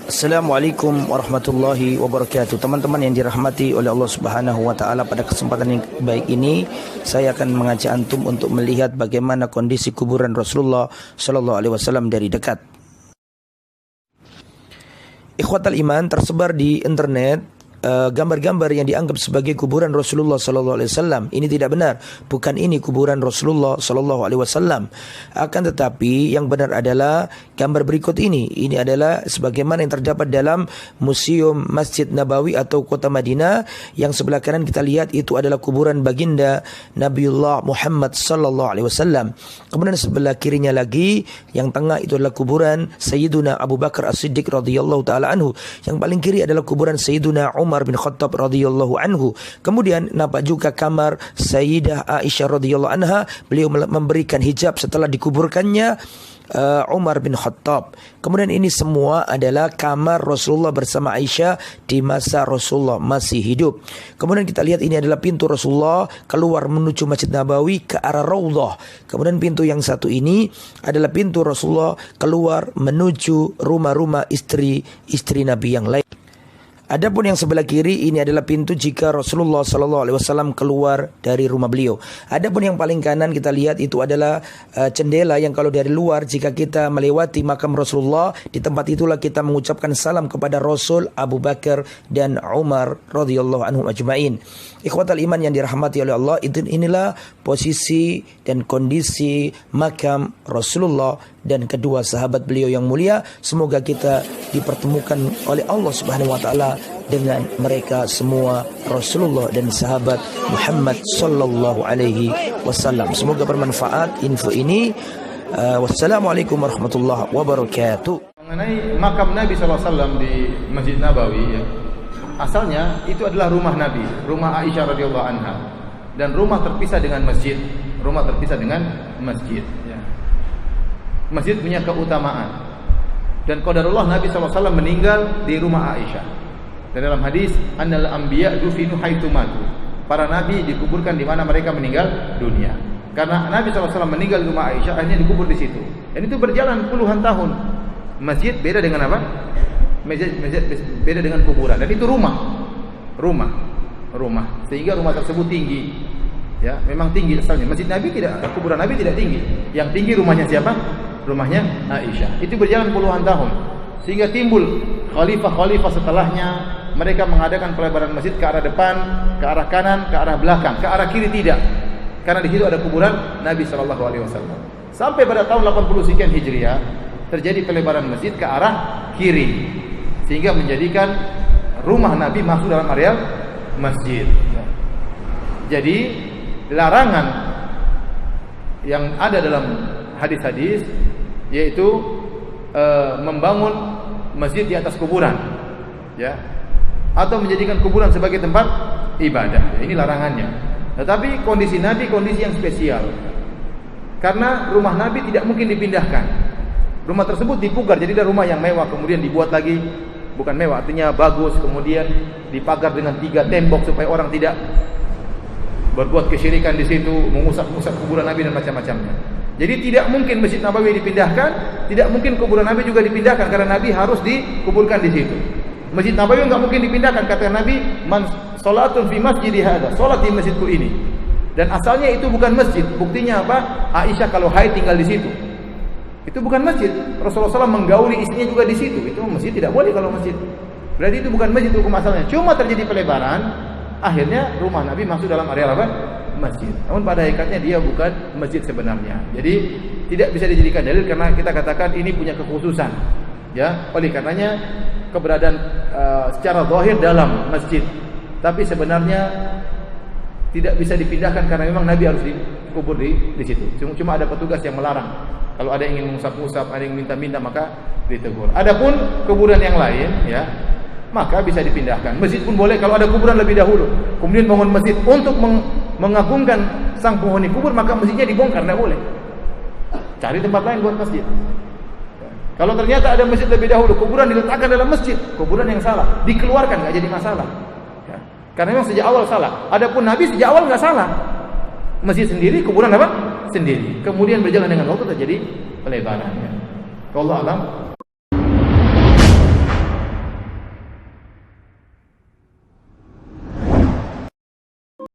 Assalamualaikum warahmatullahi wabarakatuh. Teman-teman yang dirahmati oleh Allah Subhanahu wa taala, pada kesempatan yang baik ini saya akan mengajak antum untuk melihat bagaimana kondisi kuburan Rasulullah sallallahu alaihi wasallam dari dekat. Ikhwatal iman, tersebar di internet gambar-gambar yang dianggap sebagai kuburan Rasulullah sallallahu alaihi wasallam. Ini tidak benar. Bukan ini kuburan Rasulullah sallallahu alaihi wasallam. Akan tetapi yang benar adalah gambar berikut ini. Ini adalah sebagaimana yang terdapat dalam Museum Masjid Nabawi atau Kota Madinah. Yang sebelah kanan kita lihat itu adalah kuburan baginda Nabiullah Muhammad sallallahu alaihi wasallam. Kemudian sebelah kirinya lagi, yang tengah itu adalah kuburan Sayyiduna Abu Bakar As-Siddiq radhiyallahu taala anhu. Yang paling kiri adalah kuburan Sayyiduna Umar bin Khattab radhiyallahu anhu. Kemudian nampak juga kamar Sayyidah Aisyah radhiyallahu anha. Beliau memberikan hijab setelah dikuburkannya Umar bin Khattab. Kemudian ini semua adalah kamar Rasulullah bersama Aisyah di masa Rasulullah masih hidup. Kemudian kita lihat ini adalah pintu Rasulullah keluar menuju Masjid Nabawi ke arah Raudhah. Kemudian pintu yang satu ini adalah pintu Rasulullah keluar menuju rumah-rumah istri Nabi yang lain. Adapun yang sebelah kiri ini adalah pintu jika Rasulullah sallallahu alaihi wasallam keluar dari rumah beliau. Adapun yang paling kanan kita lihat itu adalah jendela yang kalau dari luar jika kita melewati makam Rasulullah, di tempat itulah kita mengucapkan salam kepada Rasul, Abu Bakar dan Umar radhiyallahu anhum ajmain. Ikhwatal iman yang dirahmati oleh Allah, inilah posisi dan kondisi makam Rasulullah dan kedua sahabat beliau yang mulia. Semoga kita dipertemukan oleh Allah Subhanahu wa taala dengan mereka semua, Rasulullah dan sahabat Muhammad sallallahu alaihi wasallam. Semoga bermanfaat info ini. Wassalamualaikum warahmatullahi wabarakatuh. Mengenai makam Nabi sallallahu alaihi wasallam di Masjid Nabawi, ya, asalnya itu adalah rumah Nabi, rumah Aisyah radhiyallahu anha, dan rumah terpisah dengan masjid. Rumah terpisah dengan masjid, ya. Masjid punya keutamaan. Dan qadarullah Nabi SAW meninggal di rumah Aisyah. Dan dalam hadis, annal anbiya dufinu haitsu matu. Para nabi dikuburkan di mana mereka meninggal dunia. Karena Nabi SAW meninggal di rumah Aisyah, akhirnya dikubur di situ. Dan itu berjalan puluhan tahun. Masjid beda dengan apa? Masjid beda dengan kuburan. Dan itu rumah. Sehingga rumah tersebut tinggi. Ya, memang tinggi asalnya. Masjid Nabi tidak, kuburan Nabi tidak tinggi. Yang tinggi rumahnya siapa? Rumahnya Aisyah. Itu berjalan puluhan tahun. Sehingga timbul khalifah-khalifah setelahnya, mereka mengadakan pelebaran masjid ke arah depan, ke arah kanan, ke arah belakang, ke arah kiri tidak. Karena di situ ada kuburan Nabi sallallahu alaihi wasallam. Sampai pada tahun 80 sekian Hijriah, terjadi pelebaran masjid ke arah kiri. Sehingga menjadikan rumah Nabi masuk dalam areal masjid. Jadi larangan yang ada dalam hadis-hadis yaitu membangun masjid di atas kuburan, ya, atau menjadikan kuburan sebagai tempat ibadah. Ini larangannya. Tetapi kondisi Nabi kondisi yang spesial. Karena rumah Nabi tidak mungkin dipindahkan. Rumah tersebut dipugar, jadi ada rumah yang mewah kemudian dibuat lagi, bukan mewah artinya bagus, kemudian dipagar dengan 3 tembok supaya orang tidak berbuat kesyirikan di situ, mengusap-usap kuburan Nabi dan macam-macamnya. Jadi tidak mungkin Masjid Nabawi dipindahkan, tidak mungkin kuburan Nabi juga dipindahkan karena Nabi harus dikuburkan di situ. Masjid Nabawi enggak mungkin dipindahkan, kata Nabi, "Man salatun fi masjidi hadza", salat di masjidku ini. Dan asalnya itu bukan masjid. Buktinya apa? Aisyah kalau haid tinggal di situ. Itu bukan masjid. Rasulullah SAW menggauli istrinya juga di situ. Itu masjid tidak boleh kalau masjid. Berarti itu bukan masjid hukum asalnya. Cuma terjadi pelebaran, akhirnya rumah Nabi masuk dalam area apa? Masjid. Namun pada hakikatnya dia bukan masjid sebenarnya. Jadi tidak bisa dijadikan dalil karena kita katakan ini punya kekhususan. Ya, oleh karenanya keberadaan secara zahir dalam masjid. Tapi sebenarnya tidak bisa dipindahkan karena memang Nabi harus dikubur di situ. Cuma ada petugas yang melarang. Kalau ada yang ingin mengusap-usap, ada yang minta-minta, maka ditegur. Adapun kuburan yang lain, ya, maka bisa dipindahkan. Masjid pun boleh kalau ada kuburan lebih dahulu. Kemudian bangun masjid untuk mengagungkan sang penghuni kubur, maka masjidnya dibongkar, tidak boleh. Cari tempat lain buat masjid. Kalau ternyata ada masjid lebih dahulu, kuburan diletakkan dalam masjid, kuburan yang salah, dikeluarkan, nggak jadi masalah. Ya. Karena memang sejak awal salah. Adapun Nabi sejak awal nggak salah. Masjid sendiri, kuburan apa? Sendiri. Kemudian berjalan dengan waktu terjadi pelebaran. Ya. Wallahu a'lam.